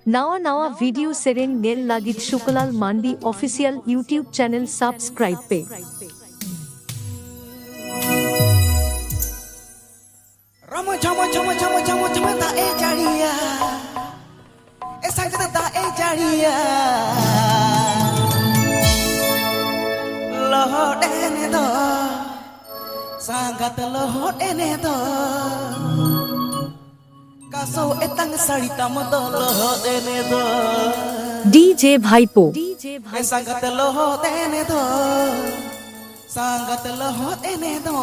नवा नवा video सेरेन nail लागित Shuklal मांडी official YouTube channel subscribe पे Ramo chamo chamo chamo chamo chamo ta e jariya esa kata ta e jariya lohot ene do sangat lohot ene do kaso etang sari tam do lohot ene do DJ Bhaipo sangat lohot ene do sangat lohot ene do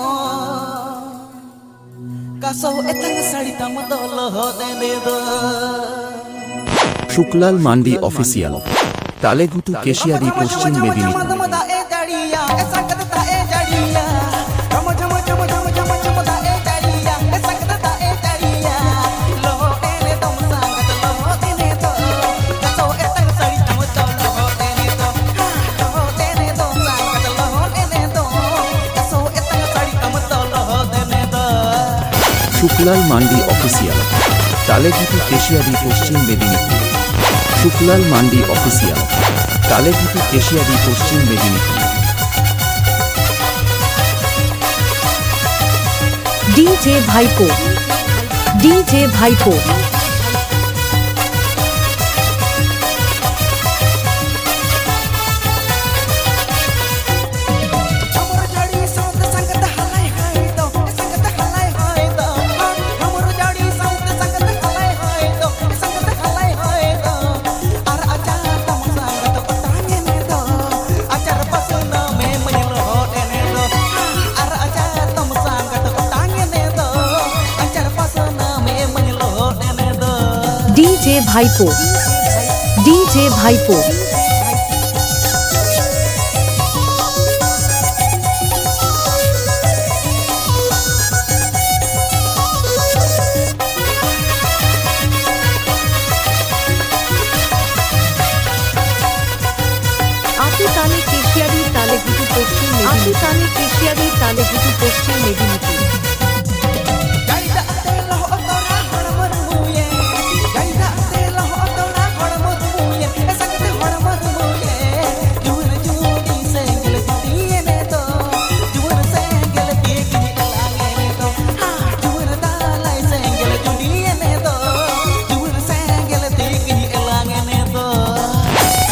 kaso etang sari tam do lohot ene do Sukhlal Mandi official Talegutu Keshiary Paschim Medinipur Sukhlal Mandi official Talegutu Keshiary Paschim Medinipur Sukhlal Mandi official Talegutu Keshiary Paschim Medinipur DJ Bhaipo DJ Bhaipo आतिताले Keshiary Talegutu Paschim Medinipur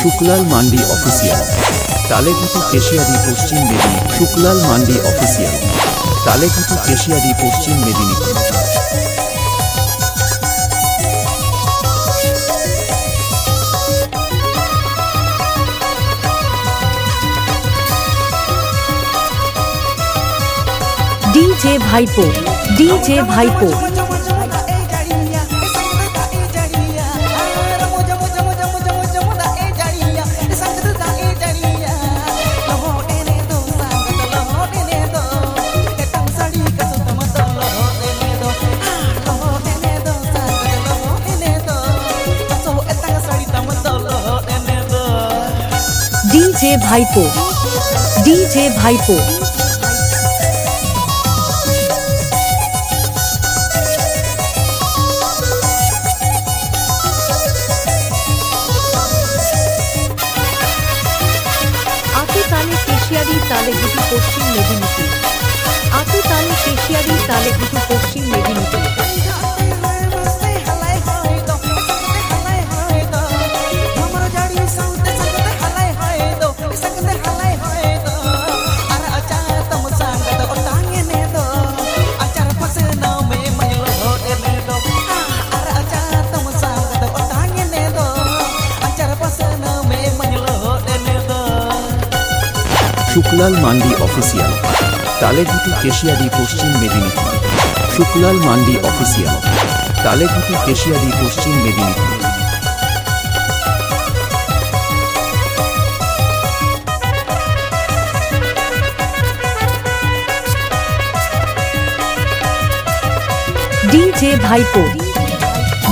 Sukhlal Mandi official Talegutu Keshiary Paschim Medinipur Sukhlal Mandi official Talegutu Keshiary Paschim Medinipur DJ Bhaipo DJ Bhaipo आतिताले Keshiary Talegutu Paschim Medinipur Sukhlal Mandi official Talegutu Keshiary Paschim Medinipur Sukhlal Mandi official Talegutu Keshiary Paschim Medinipur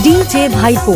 DJ भाईपो